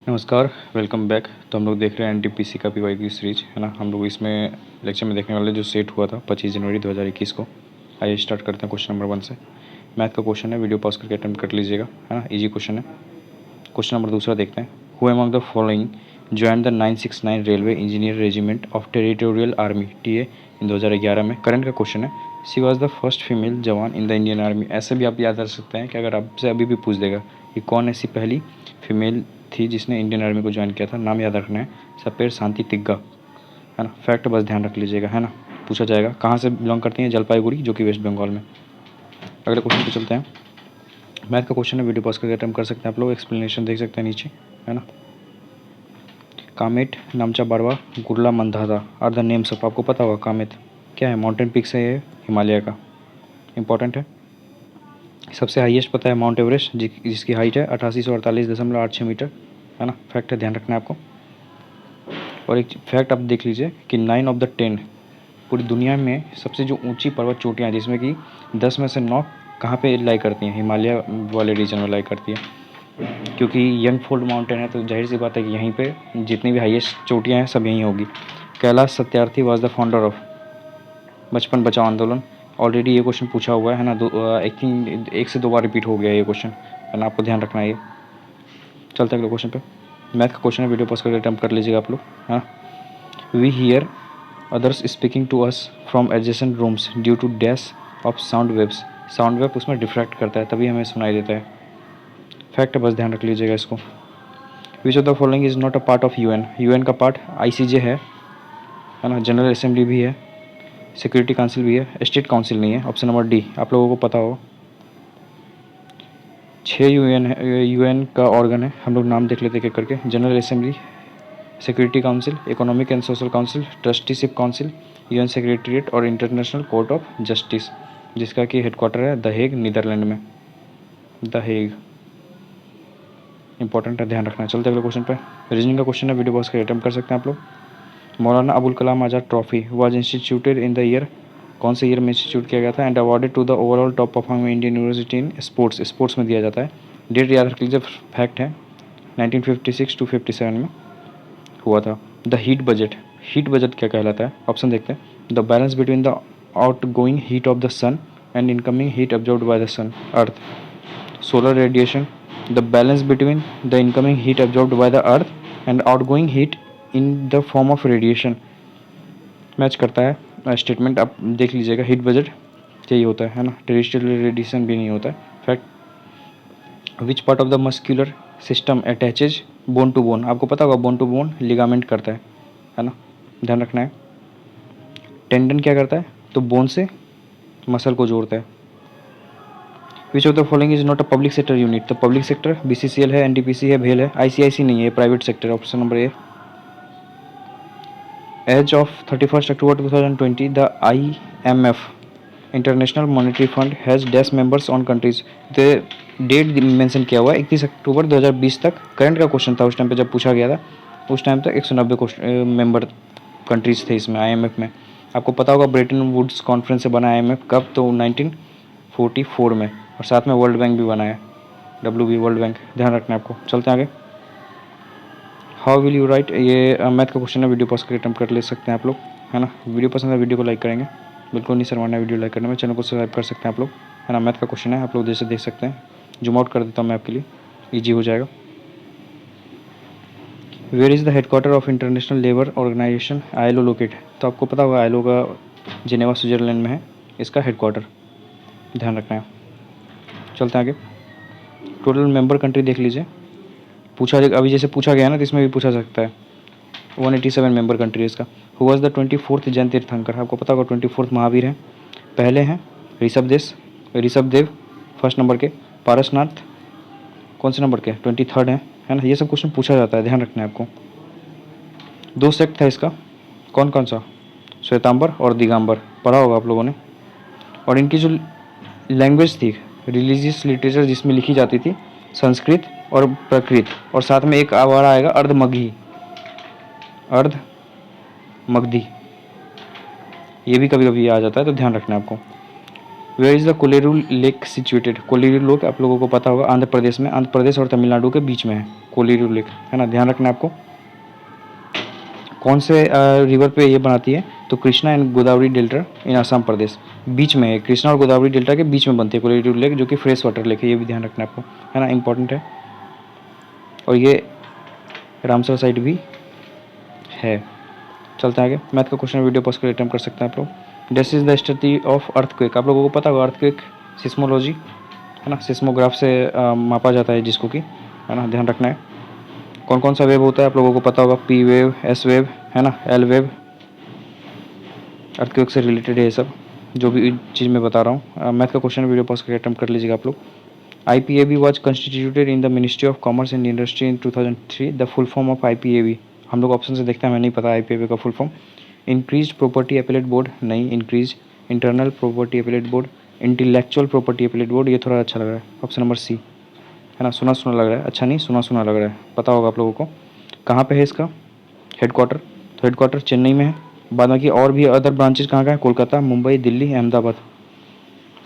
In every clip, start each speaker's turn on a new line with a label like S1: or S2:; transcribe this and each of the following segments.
S1: नमस्कार, welcome back. तो हम लोग देख रहे हैं एनटीपीसी का पीवाई की सीरीज, है ना। हम लोग इसमें लेक्चर में देखने वाले जो सेट हुआ था 25 जनवरी 2021 को। आइए स्टार्ट करते हैं क्वेश्चन नंबर 1 से। मैथ का क्वेश्चन है, वीडियो पॉज करके अटेम्प्ट कर लीजिएगा, है ना। इजी क्वेश्चन है। क्वेश्चन नंबर 2 देखते हैं। Who among the following join the 969 railway engineer regiment of territorial army TA in 2011 में। करंट का क्वेश्चन है, she was the first female jawan in the Indian army. ऐसे भी आप याद रख सकते हैं कि अगर आपसे अभी भी पूछ देगा कि कौन ऐसी पहली फीमेल थी जिसने इंडियन आर्मी को ज्वाइन किया था, नाम याद रखना है। सपेर शांति तिग्गा, है ना। फैक्ट बस ध्यान रख लीजिएगा, है ना। पूछा जाएगा कहाँ से बिलोंग करती हैं, जलपाईगुड़ी, जो कि वेस्ट बंगाल में। अगले क्वेश्चन पे चलते हैं। मैथ का क्वेश्चन है, वीडियो पॉज करके अटेम्प्ट कर सकते हैं आप लोग। एक्सप्लेनेशन देख सकते हैं नीचे, है ना। Kamet, Namcha Barwa, Gurla Mandhata are the names of. आपको पता होगा कामेट क्या है, माउंटेन पिक्स है ये हिमालय का, इंपॉर्टेंट है। सबसे हाईएस्ट पता है माउंट एवरेस्ट, जिसकी हाइट है 8848.86 मीटर, है ना। फैक्ट है, ध्यान रखना है आपको। और एक फैक्ट आप देख लीजिए कि 9 ऑफ द 10 पूरी दुनिया में सबसे जो ऊंची पर्वत चोटियाँ हैं, जिसमें कि 10 में से 9 कहाँ पे लाई करती हैं, हिमालय वाले रीजन में लाई करती है। क्योंकि यंगफोल्ड माउंटेन है, तो जाहिर सी बात है कि यहीं पे जितनी भी हाईएस्ट चोटियाँ हैं सब यहीं होगी। Kailash Satyarthi was the founder of बचपन बचाओ आंदोलन। ऑलरेडी ये क्वेश्चन पूछा हुआ है ना, आई थिंक 1 से 2 बार रिपीट हो गया ये क्वेश्चन, है ना। आपको ध्यान रखना है ये। चलते हैं अगले क्वेश्चन पे। मैथ का क्वेश्चन है, वीडियो पॉज करके अटेम्प्ट कर लीजिएगा आप लोग, हाँ। We hear others speaking to us from adjacent rooms due to dash of sound waves. Sound wave उसमें डिफ्रैक्ट करता है, तभी हमें सुनाई देता है। फैक्ट बस ध्यान रख लीजिएगा इसको। विच of the following is not a part of UN. UN का पार्ट आईसीजे है ना। जनरल असेंबली भी है, सिक्योरिटी काउंसिल भी है, स्टेट काउंसिल नहीं है। ऑप्शन नंबर डी आप लोगों को पता हो। 6 यूएन है, यूएन का ऑर्गन है, हम लोग नाम देख लेते हैं करके। General assembly, security council, economic and social council, trusteeship council, UN secretariat और इंटरनेशनल कोर्ट ऑफ जस्टिस, जिसका कि हेडक्वार्टर है द हेग, नीदरलैंड में। द हेग इंपॉर्टेंट है, ध्यान रखना है। चलते अगले क्वेश्चन पे। रीजनिंग का क्वेश्चन है, वीडियो पॉज कर अटेम्प्ट कर सकते हैं आप लोग। Maulana Abul Kalam Azad trophy was instituted in the year, कौन से ईयर में इंस्टीट्यूट किया गया था। And awarded to the overall top performing Indian university in sports. Sports में दिया जाता है। डेट याद रख लीजिए, फैक्ट है 1956 to 57 में हुआ था। The heat budget, heat budget क्या कहलाता है, ऑप्शन देखते हैं। The balance between the outgoing heat of the sun and incoming heat absorbed by the sun earth. Solar radiation, the balance between the incoming heat absorbed by the earth and outgoing heat in the form of radiation. Match करता है statement, आप देख लीजिएगा। Heat budget यही होता है ना। Terrestrial radiation भी नहीं होता है। Fact, which part of the muscular system attaches bone to bone. आपको पता होगा बोन टू बोन लिगामेंट करता है ना, ध्यान रखना है। टेंडन क्या करता है, तो बोन से मसल को जोड़ता है। Which of the following is not a public sector unit. तो पब्लिक सेक्टर बीसीसीएल है, एनटीपीसी है, भेल है, आईसीआईसी नहीं है, private sector. Option number A. As of 31 October 2020 the IMF international monetary fund has dash members on countries. The date mention किया हुआ है 31 अक्टूबर 2020 तक। करंट का क्वेश्चन था उस टाइम पे जब पूछा गया था। उस टाइम तक 190 मेंबर कंट्रीज थे इसमें, IMF में। आपको पता होगा ब्रेटन वुड्स कॉन्फ्रेंस से बना IMF कब, तो 1944 में। और साथ में वर्ल्ड बैंक भी बना है, WB वर्ल्ड बैंक, ध्यान रखना है आपको। चलते हैं आगे। हाउ विल यू राइट, ये मैथ का क्वेश्चन है, वीडियो पॉज करके अटेम्प्ट कर ले सकते हैं आप लोग, है ना। वीडियो पसंद है वीडियो को लाइक करेंगे, बिल्कुल नहीं शर्माना है वीडियो लाइक करने में। चैनल को सब्सक्राइब कर सकते हैं आप लोग, है ना। मैथ का क्वेश्चन है, आप लोग जैसे देख सकते हैं। जूम आउट कर देता हूँ मैं आपके लिए, ईजी हो जाएगा। Where is the headquarter of international labour organisation ILO locate. तो आपको पता होगा ILO का जिनेवा स्विट्जरलैंड में है इसका हेडक्वार्टर, ध्यान रखना है। चलते हैं आगे। टोटल मेंबर कंट्री देख लीजिए, पूछा अभी जैसे पूछा गया ना, तो इसमें भी पूछा सकता है। 187 मेंबर कंट्री है इसका। Who was the 24th Jain तीर्थंकर। आपको पता होगा 24th महावीर हैं। पहले हैं ऋषभ देव फर्स्ट नंबर के। पारसनाथ कौन से नंबर के, 23rd है ना। ये सब क्वेश्चन पूछा जाता है, ध्यान रखना है आपको। 2 सेक्ट था इसका, कौन कौन सा, श्वेतांबर और दिगंबर, पढ़ा होगा आप लोगों ने। और इनकी जो लैंग्वेज थी, रिलीजियस लिटरेचर जिसमें लिखी जाती थी, संस्कृत और प्राकृत, और साथ में एक वर्ड आएगा अर्ध मगधी, ये भी कभी कभी आ जाता है, तो ध्यान रखना है आपको। Where is the Kolleru lake situated? Kolleru lake आप लोगों को पता होगा आंध्र प्रदेश में, आंध्र प्रदेश और तमिलनाडु के बीच में है कोलेरू लेक, है ना, ध्यान रखना है आपको। कौन से रिवर पे ये बनाती है? तो Krishna and Godavari delta in Assam Pradesh, बीच में है, कृष्णा और गोदावरी डेल्टा के बीच में बनती है कोलेरू लेक, जो कि फ्रेश वाटर लेक है, ये भी ध्यान रखना है आपको, है ना, इंपॉर्टेंट है। और ये रामसर साइट भी है। चलते हैं आगे, मैथ का क्वेश्चन वीडियो पॉज कर अटेम्प्ट कर सकते हैं आप लोग। This is the study of earthquake, आप लोगों को पता होगा अर्थक्वेक सिस्मोलॉजी, है ना, सिस्मोग्राफ से मापा जाता है जिसको कि, है ना, ध्यान रखना है। कौन कौन सा वेव होता है आप लोगों को पता होगा, पी वेव, एस वेव, है ना, एल वेव, अर्थक्वेक से रिलेटेड है ये सब जो भी चीज़ मैं बता रहा हूँ। मैथ का क्वेश्चन वीडियो पॉज करके अटेम्प्ट कर लीजिएगा आप लोग। IPAB was constituted in the Ministry of Commerce and Industry in 2003. The full form of IPAB, हम लोग ऑप्शन से देखते हैं, हमें नहीं पता IPAB का full form. Increase property appellate board, नहीं, increase internal property appellate board, intellectual property appellate board, ये थोड़ा अच्छा लग रहा है, ऑप्शन नंबर सी, है ना, सुना सुना लग रहा है, अच्छा नहीं सुना सुना लग रहा है, पता होगा आप लोगों को। कहाँ पे है इसका हेडक्वार्टर? तो हेडक्वार्टर चेन्नई में है, बाद बाकी और भी अदर ब्रांचेज कहाँ का है? कोलकाता, मुंबई, दिल्ली, अहमदाबाद,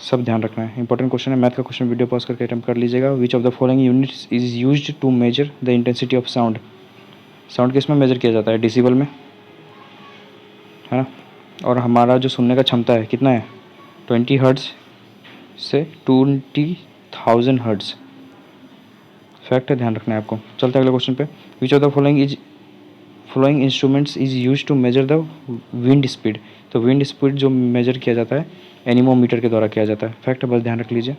S1: सब ध्यान रखना है, इंपॉर्टेंट क्वेश्चन है। मैथ का क्वेश्चन वीडियो पॉज करके अटेम्प्ट कर लीजिएगा। Which of the following units is used to measure the intensity of sound? Sound किस में मेजर किया जाता है? डेसिबल में, है ना। और हमारा जो सुनने का क्षमता है कितना है? 20 हर्ट्ज से 20,000 हर्ट्ज, फैक्ट है, ध्यान रखना है आपको। चलते हैं अगले क्वेश्चन पे। Which of the following instruments is use to measure the wind speed? तो विंड स्पीड जो मेजर किया जाता है एनीमोमीटर के द्वारा किया जाता है, फैक्ट है, बस ध्यान रख लीजिए।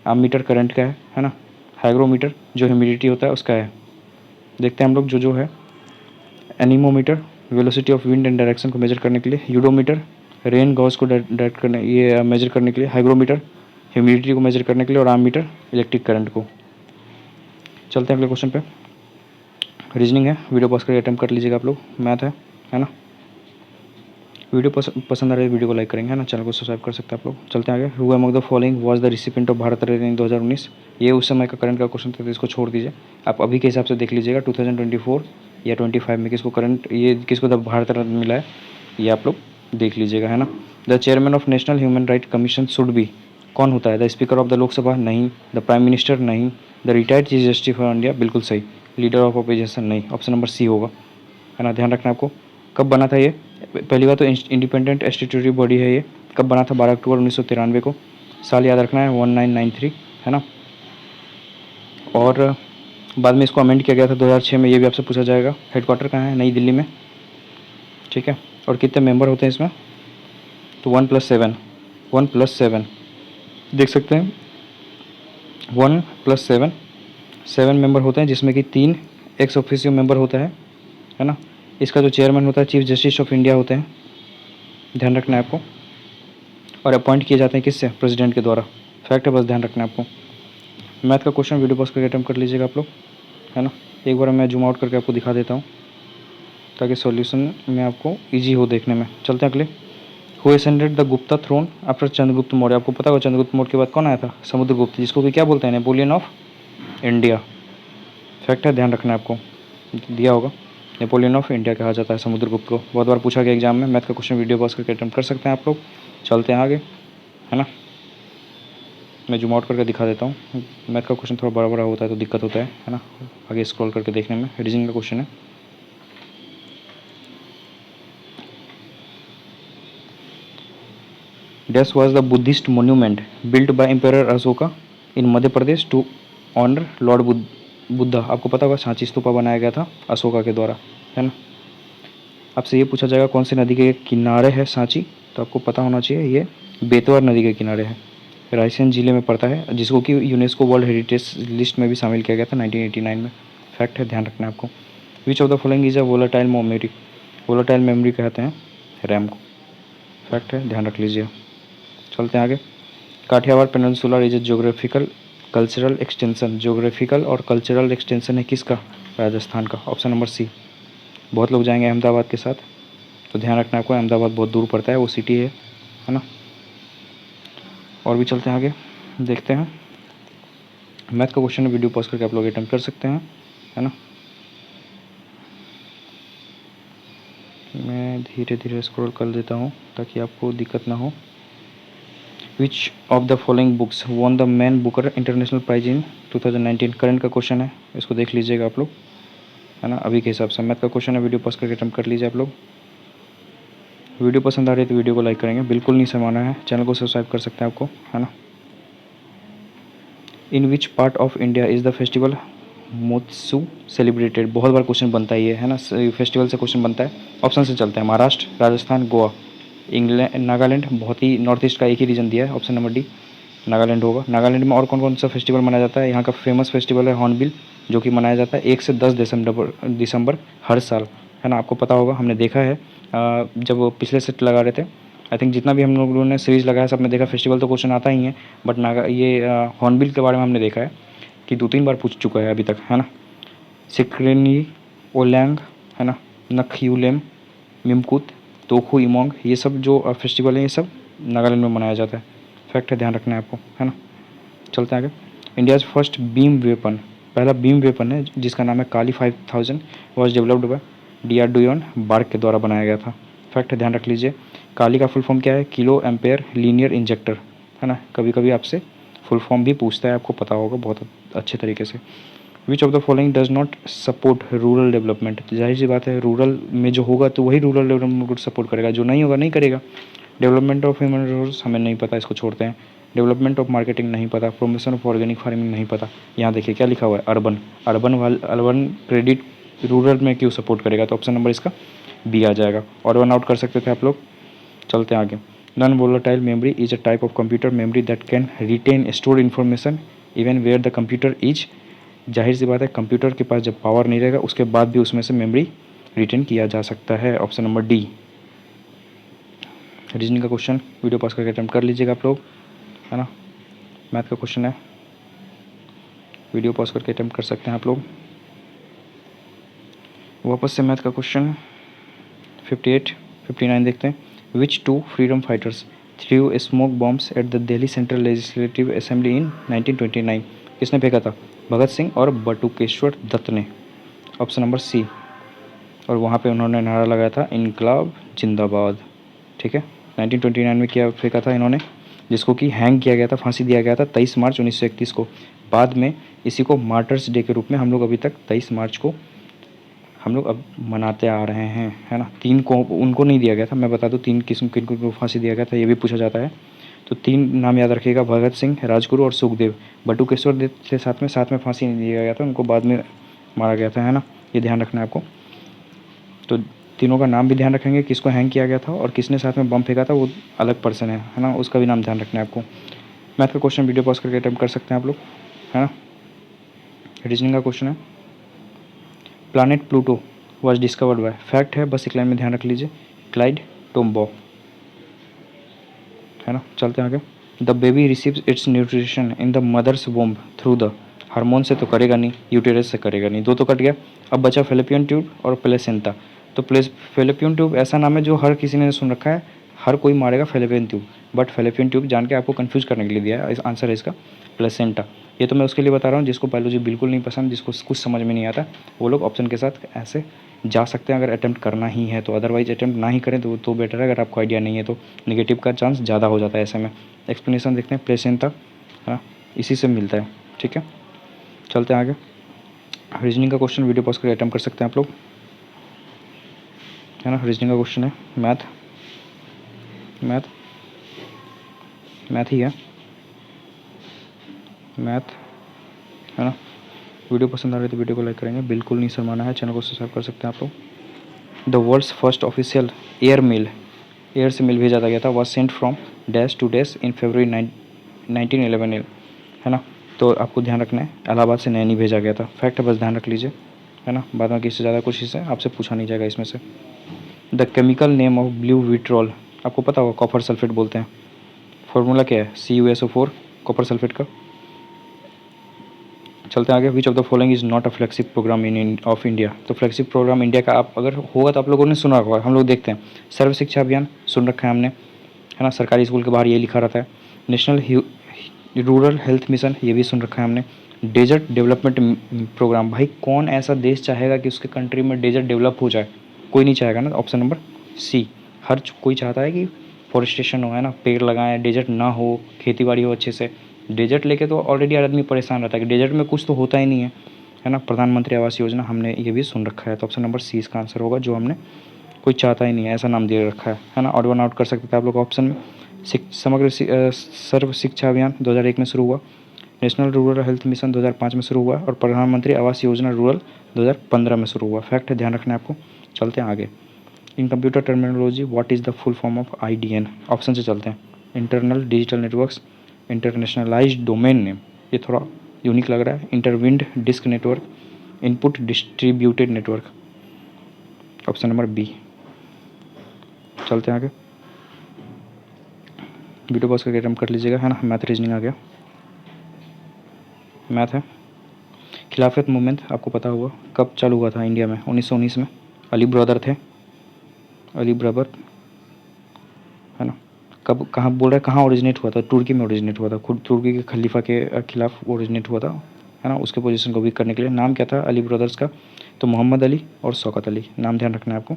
S1: आममीटर करंट का है ना, हाइग्रोमीटर जो ह्यूमिडिटी होता है उसका है। देखते हैं हम लोग जो है, anemometer velocity of wind and direction को मेजर करने के लिए, यूडोमीटर रेन गॉस को डायरेक्ट करने ये मेजर करने के लिए, हाइग्रोमीटर ह्यूमिडिटी को मेजर करने के लिए, और आममीटर इलेक्ट्रिक करंट को। चलते हैं अगले क्वेश्चन पे। रीजनिंग है, वीडियो पॉज करके अटेम्प्ट कर लीजिएगा आप लोग। मैथ है ना। वीडियो पसंद आ रही है वीडियो को लाइक करेंगे, है ना, चैनल को सब्सक्राइब कर सकते हैं आप लोग। चलते हैं आगे। Who among the following was the recipient of Bharat Ratna in 2019? ये उस समय का करंट का क्वेश्चन था, तो इसको छोड़ दीजिए, आप अभी के हिसाब से देख लीजिएगा 2024 या 25 में किसको करंट ये किसको द भारत रत्न मिला है, ये आप लोग देख लीजिएगा, है ना। The chairman of national human right commission should be, कौन होता है? The speaker of the Lok Sabha, नहीं। द प्राइम मिनिस्टर, नहीं। The retired chief justice of India, बिल्कुल सही। लीडर ऑफ अपोजिशन, नहीं, ऑप्शन नंबर सी होगा, है ना, ध्यान रखना आपको। कब बना था ये? पहली बात तो इंडिपेंडेंट स्टैट्यूटरी बॉडी है ये। कब बना था? 12 अक्टूबर 1993 को। साल याद रखना है 1993, है ना। और बाद में इसको अमेंड किया गया था 2006 में, ये भी आपसे पूछा जाएगा। हेडक्वार्टर कहाँ है? नई दिल्ली में, ठीक है। और कितने मेंबर होते हैं इसमें? तो 1+7, 1+7 देख सकते हैं, 1+7, 7 मेंबर होते हैं, जिसमें कि 3 एक्स ऑफिशियो मेंबर होता है ना। इसका जो चेयरमैन होता है चीफ जस्टिस ऑफ इंडिया होते हैं, ध्यान रखना है आपको। और अपॉइंट किए जाते हैं किससे? प्रेसिडेंट के द्वारा, फैक्ट है, बस ध्यान रखना है आपको। मैथ का क्वेश्चन वीडियो पॉज करके अटेम्प्ट कर लीजिएगा आप लोग, है ना। एक बार मैं जूम आउट करके आपको दिखा देता हूँ ताकि सॉल्यूशन में आपको इजी हो देखने में। चलते हैं अगले। Who ascended the Gupta throne after Chandragupta Maurya? आपको पता होगा चंद्रगुप्त मौर्य के बाद कौन आया था? समुद्रगुप्त, जिसको कि क्या बोलते हैं? नेपोलियन ऑफ इंडिया, फैक्ट है, ध्यान रखना है आपको, दिया होगा। नेपोलियन ऑफ इंडिया कहा जाता है समुद्रगुप्त को, बहुत बार पूछा गया एग्जाम में। मैथ का क्वेश्चन वीडियो पॉज करके अटेम्प्ट कर सकते हैं आप लोग। चलते हैं आगे, है ना। मैं जूम आउट करके दिखा देता हूँ। मैथ का क्वेश्चन थोड़ा बड़ा बड़ा होता है तो दिक्कत होता है ना, आगे स्क्रॉल करके देखने में। रीजनिंग का क्वेश्चन है। Dash was the Buddhist monument built by emperor Ashoka in Madhya Pradesh to honour lord Buddha? आपको पता होगा सांची स्तूपा बनाया गया था अशोका के द्वारा, है ना। आपसे ये पूछा जाएगा कौन सी नदी के किनारे है सांची? तो आपको पता होना चाहिए ये बेतवा नदी के किनारे है, रायसेन जिले में पड़ता है, जिसको कि यूनेस्को वर्ल्ड हेरिटेज लिस्ट में भी शामिल किया गया था 1989 में, फैक्ट है, ध्यान रखना है आपको। विच of the following is a volatile memory? Volatile memory कहते हैं रैम को, फैक्ट है, ध्यान रख लीजिए। चलते हैं आगे। Kathiawar peninsula is a geographical cultural extension, geographical और कल्चरल एक्सटेंशन है किसका? राजस्थान का, ऑप्शन नंबर सी। बहुत लोग जाएंगे अहमदाबाद के साथ, तो ध्यान रखना आपको, अहमदाबाद बहुत दूर पड़ता है, वो सिटी है ना। और भी चलते हैं आगे, देखते हैं। मैथ का क्वेश्चन वीडियो पॉज करके आप लोग अटेम्प्ट कर सकते हैं, है ना। मैं धीरे धीरे स्क्रॉल कर देता हूँ ताकि आपको दिक्कत ना हो। Which of the following books won the man booker international prize in 2019? Current का क्वेश्चन है, इसको देख लीजिएगा आप लोग, है ना, अभी के हिसाब से। मैथ का क्वेश्चन है, वीडियो पॉज करके अटेम्प्ट कर लीजिए आप लोग। वीडियो पसंद आ रही है तो वीडियो को लाइक करेंगे, बिल्कुल नहीं शर्माना है, चैनल को सब्सक्राइब कर सकते हैं आपको, है ना। In which part of India is the festival Moatsu celebrated? बहुत बार क्वेश्चन बनता है ना, फेस्टिवल से क्वेश्चन बनता है। ऑप्शन से चलते हैं, महाराष्ट्र, राजस्थान, गोवा, इंग्लैंड, नागालैंड। बहुत ही नॉर्थ ईस्ट का एक ही रीजन दिया है, ऑप्शन नंबर डी नागालैंड होगा। नागालैंड में और कौन कौन सा फेस्टिवल मनाया जाता है? यहाँ का फेमस फेस्टिवल है हॉर्नबिल, जो कि मनाया जाता है 1 से 10 दिसंबर हर साल, है ना। आपको पता होगा, हमने देखा है जब पिछले सेट लगा रहे थे, आई थिंक जितना भी हम लोगों ने सीरीज़ लगाया सब में देखा, फेस्टिवल तो क्वेश्चन आता ही है, बट ये हॉर्नबिल के बारे में हमने देखा है कि 2-3 बार पूछ चुका है अभी तक, है ना। सिक्रेनी ओलैंग, है ना, नखयूलेम, मिमकुत, तोखू इमोंग, ये सब जो फेस्टिवल है ये सब नागालैंड में मनाया जाता है। फैक्ट है, ध्यान रखना है आपको, है ना। चलते हैं आगे। इंडियाज़ फर्स्ट बीम वेपन, पहला बीम वेपन है जिसका नाम है Kali 5000, was developed by DRDO BARC के द्वारा बनाया गया था। फैक्ट है, ध्यान रख लीजिए। काली का फुल फॉर्म क्या है? किलो एम्पेयर लीनियर इंजेक्टर, है ना। कभी कभी आपसे फुल फॉर्म भी पूछता है, आपको पता होगा बहुत अच्छे तरीके से। विच of the following does not support rural development? जाहिर सी बात है, रूरल में जो होगा तो वही रूरल डेवलपमेंट को सपोर्ट करेगा, जो नहीं होगा नहीं करेगा। डेवलपमेंट ऑफ ह्यूमन रिसोर्स हमें नहीं पता, इसको छोड़ते हैं। डेवलपमेंट ऑफ मार्केटिंग नहीं पता। प्रमोशन ऑफ ऑर्गेनिक फार्मिंग नहीं पता। यहाँ देखिए क्या लिखा हुआ है, अर्बन। अर्बन क्रेडिट रूरल में क्यों सपोर्ट करेगा? तो ऑप्शन नंबर इसका बी आ जाएगा। और वन आउट कर सकते थे आप लोग। चलते हैं आगे। Non volatile memory is a type of computer memory that can retain store information even where the computer is. जाहिर सी बात है, कंप्यूटर के पास जब पावर नहीं रहेगा उसके बाद भी उसमें से मेमोरी रिटेन किया जा सकता है। Option number D. रीजनिंग का क्वेश्चन वीडियो पास करके अटेम्प्ट कर लीजिएगा आप लोग, है ना। मैथ का क्वेश्चन है, वीडियो पॉज करके अटेम्प्ट कर सकते हैं आप लोग। वापस से मैथ का क्वेश्चन 58, 59 देखते हैं। Which two freedom fighters threw smoke bombs at the Delhi central legislative assembly in 1929? किसने फेंका था? भगत सिंह और बटुकेश्वर दत्त ने। Option number C. और वहाँ पे उन्होंने नारा लगाया था, इनकलाब जिंदाबाद। ठीक है, 1929 में क्या फेंका था इन्होंने? जिसको कि हैंग किया गया था, फांसी दिया गया था 23 मार्च 1931 को। बाद में इसी को मार्टर्स डे के रूप में हम लोग अभी तक 23 मार्च को हम लोग अब मनाते आ रहे हैं, है ना। 3 को उनको नहीं दिया गया था, मैं बता दूं 3 किस्म किनको को फांसी दिया गया था, ये भी पूछा जाता है। तो 3 नाम याद रखिएगा, भगत सिंह, राजगुरु और सुखदेव। बटुकेश्वर दत्त से साथ में फांसी नहीं दिया गया था, उनको बाद में मारा गया था, है ना। ये ध्यान रखना है आपको। तो तीनों का नाम भी ध्यान रखेंगे, किसको हैंग किया गया था और किसने साथ में बम फेंका था वो अलग पर्सन है ना, उसका भी नाम ध्यान रखना है आपको। मैथ का क्वेश्चन वीडियो पॉज करके अटेम्प्ट कर सकते हैं आप लोग, है ना। रीजनिंग का क्वेश्चन है, planet Pluto was discovered by. Fact है, बस एक लाइन में ध्यान रख लीजिए, क्लाइड टोम्बो, है ना। चलते हैं आगे। The baby receives its nutrition in the mother's womb through the. Hormone से तो करेगा नहीं, यूटेरस से करेगा नहीं, 2 तो कट गया। अब बचा फेलोपियन ट्यूब और प्लेसेंटा। तो फेलोपियन ट्यूब ऐसा नाम है जो हर किसी ने सुन रखा है, हर कोई मारेगा fallopian tube, but fallopian tube जान के आपको कंफ्यूज करने के लिए दिया है। इस आंसर है इसका प्लेसेंटा। ये तो मैं उसके लिए बता रहा हूँ जिसको बायोलॉजी बिल्कुल नहीं पसंद, जिसको कुछ समझ में नहीं आता, वो लोग ऑप्शन के साथ ऐसे जा सकते हैं अगर अटेम्प्ट करना ही है तो। अदरवाइज अटेम्प्ट ना ही करें तो बेटर है, अगर आपको आइडिया नहीं है तो नेगेटिव का चांस ज़्यादा हो जाता है ऐसे में। एक्सप्लेनेशन देखते हैं, प्लेसेंटा, हाँ, इसी से मिलता है। ठीक है, चलते हैं आगे। रीजनिंग का क्वेश्चन वीडियो पॉज करके अटेम्प्ट कर सकते हैं आप लोग, है ना। रीजनिंग का क्वेश्चन है, मैथ ही है, मैथ, है ना। वीडियो पसंद आ रही है तो वीडियो को लाइक करेंगे, बिल्कुल नहीं शर्माना है, चैनल को सब्सक्राइब कर सकते हैं आप लोग। The world's first official air mail, air से मेल भेजा गया था, was sent from dash to dash in February 1911, है ना। तो आपको ध्यान रखना है, इलाहाबाद से नैनी भेजा गया था। फैक्ट है, बस ध्यान रख लीजिए, है ना। बाद में किसी से ज़्यादा कुछ इससे आपसे पूछा नहीं जाएगा इसमें से। The chemical name of blue vitriol, आपको पता होगा, कॉपर सल्फेट बोलते हैं। फॉर्मूला क्या है? CuSO4, कॉपर सल्फेट का। चलते हैं आगे। Which of the following is not a flagship programme in of India? तो फ्लैगशिप प्रोग्राम इंडिया का आप अगर होगा तो आप लोगों ने सुना होगा, हम लोग देखते हैं। सर्व शिक्षा अभियान सुन रखा है हमने, है ना, सरकारी स्कूल के बाहर ये लिखा रहता है। नेशनल रूरल हेल्थ मिशन, ये भी सुन रखा है हमने। डेजर्ट डेवलपमेंट प्रोग्राम, भाई कौन ऐसा देश चाहेगा कि उसके कंट्री में डेजर्ट डेवलप हो जाए? कोई नहीं चाहेगा ना। ऑप्शन नंबर सी, हर कोई चाहता है कि फॉरेस्टेशन हो, है ना, पेड़ लगाएं, डेजर्ट ना हो, खेती बाड़ी हो अच्छे से। डेजर्ट लेके तो ऑलरेडी आदमी परेशान रहता है कि डेजर्ट में कुछ तो होता ही नहीं है ना। प्रधानमंत्री आवास योजना हमने ये भी सुन रखा है, तो ऑप्शन नंबर सी इसका आंसर होगा, जो हमने कोई चाहता ही नहीं है ऐसा नाम दे रखा है ना। ऑड वन आउट कर सकते थे आप लोग ऑप्शन में। समग्र सर्व शिक्षा अभियान 2001 में शुरू हुआ। नेशनल रूरल हेल्थ मिशन 2005 में शुरू हुआ और प्रधानमंत्री आवास योजना रूरल 2015 में शुरू हुआ। फैक्ट है, ध्यान रखना है आपको। चलते हैं आगे। In computer terminology what is the full form of IDN? Option से चलते हैं। Internal digital networks, internationalized domain name, ये थोड़ा यूनिक लग रहा है। Interwind disk network, input distributed network, option number B. चलते हैं आगे। वीडियो पॉज करके अटेम्प्ट कर लीजिएगा, है ना। मैथ रीजनिंग आ गया। मैथ है। खिलाफत मूवमेंट आपको पता होगा कब चालू हुआ था इंडिया में? 1919 में। अली ब्रदर थे, अली ब्रदर, है ना। कब, कहाँ बोल रहे हैं, कहाँ ओरिजिनेट हुआ था? तुर्की में ओरिजिनेट हुआ था। खुद तुर्की के खलीफा के खिलाफ ओरिजिनेट हुआ था, है ना। उसके पोजीशन को वीक करने के लिए। नाम क्या था अली ब्रदर्स का? तो मोहम्मद अली और शौकत अली, नाम ध्यान रखना है आपको।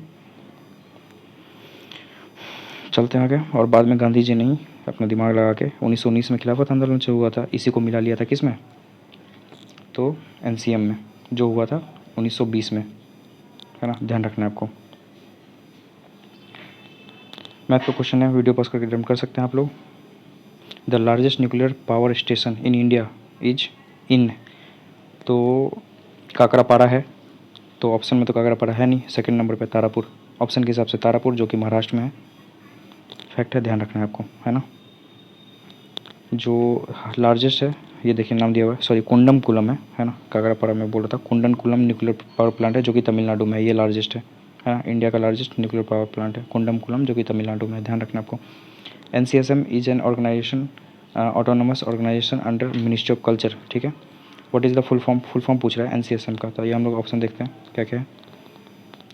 S1: चलते हैं आगे। और बाद में गांधी जी ने अपना दिमाग लगा के 1919 में खिलाफत आंदोलन शुरू हुआ था, इसी को मिला लिया था किस में? तो NCM में, जो हुआ था 1920 में, है ना। ध्यान रखना है आपको। मैथ का क्वेश्चन है, वीडियो पॉज करके अटेम्प्ट कर सकते हैं आप लोग। The largest nuclear power station in India is in, तो काकरापारा है। तो ऑप्शन में तो काकरापारा है नहीं। सेकंड नंबर पे तारापुर, ऑप्शन के हिसाब से तारापुर, जो कि महाराष्ट्र में है। फैक्ट है, ध्यान रखना है आपको, है ना। जो लार्जेस्ट है, ये देखिए नाम दिया हुआ है, सॉरी कुंडमकुलम है ना। काकरापारा में बोल रहा था, कुंडनकुलम न्यूक्लियर पावर प्लांट है, जो कि तमिलनाडु में है। ये लार्जेस्ट है ना। इंडिया का लार्जेस्ट न्यूक्लियर पावर प्लांट है कुंडमकुलम, जो कि तमिलनाडु में है। ध्यान रखना आपको। NCSM is an organisation, autonomous organisation under ministry of culture, ठीक है। What is the full form पूछ रहा है NCSM का, तो ये हम लोग ऑप्शन देखते हैं क्या क्या है।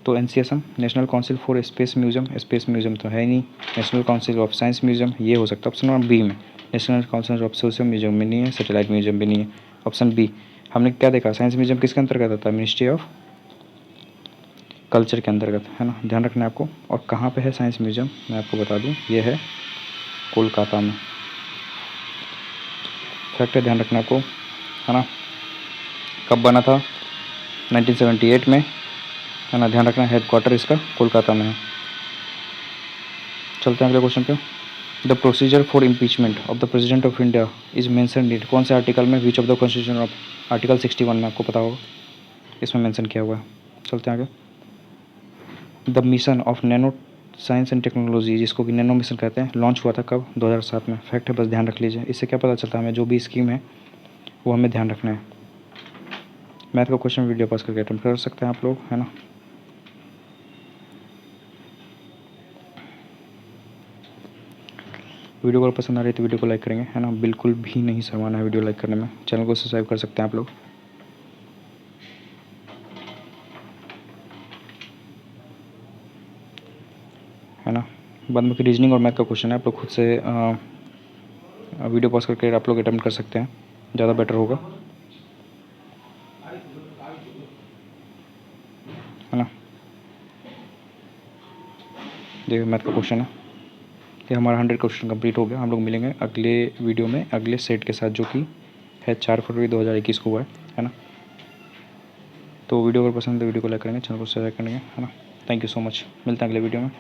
S1: तो NCSM national council for space museum, space museum तो है ही नहीं। National council of science museum, ये हो सकता है ऑप्शन नंबर बी में। National council of social museum भी नहीं है, सैटेलाइट म्यूजियम भी नहीं है। Option B. हमने क्या देखा, साइंस म्यूजियम किसके अंतर्गत आता है? मिनिस्ट्री ऑफ कल्चर के अंतर्गत, है ना। ध्यान रखना है आपको। और कहाँ पे है साइंस म्यूजियम, मैं आपको बता दूँ, ये है कोलकाता में। फैक्ट है, ध्यान रखना आपको, है ना। कब बना था? 1978 में, है ना। ध्यान रखना, हेड क्वार्टर इसका कोलकाता में है। चलते हैं अगले क्वेश्चन पे। The procedure for impeachment of the president of India is mention in कौन से आर्टिकल में? विच of the constitution of, article 61 में, आपको पता होगा, इसमें मेंशन किया हुआ है। चलते हैं आगे। The mission of nano science and technology, जिसको कि नैनो मिशन कहते हैं, लॉन्च हुआ था कब? 2007 में। फैक्ट है, बस ध्यान रख लीजिए। इससे क्या पता चलता है हमें, जो भी स्कीम है वो हमें ध्यान रखना है। मैथ का क्वेश्चन वीडियो पास करके अटेम्प्ट कर सकते हैं आप लोग, है ना। वीडियो को पसंद आ रही है तो वीडियो को लाइक करेंगे, है ना। बिल्कुल भी नहीं शर्माना है वीडियो लाइक करने में। चैनल को सब्सक्राइब कर सकते हैं आप लोग, है ना। बाद में रीजनिंग और मैथ का क्वेश्चन है, आप लोग खुद से वीडियो पॉज करके आप लोग अटेम्प्ट कर सकते हैं, ज़्यादा बेटर होगा, है ना। देखिए मैथ का क्वेश्चन है, ये हमारा 100 क्वेश्चन कंप्लीट हो गया। हम लोग मिलेंगे अगले वीडियो में अगले सेट के साथ, जो कि है 4 फरवरी 2021 को हुआ है ना। तो वीडियो अगर पसंद है तो वीडियो को लाइक करेंगे, चैनल को सब्सक्राइब करेंगे, है ना। थैंक यू सो मच, मिलते हैं अगले वीडियो में।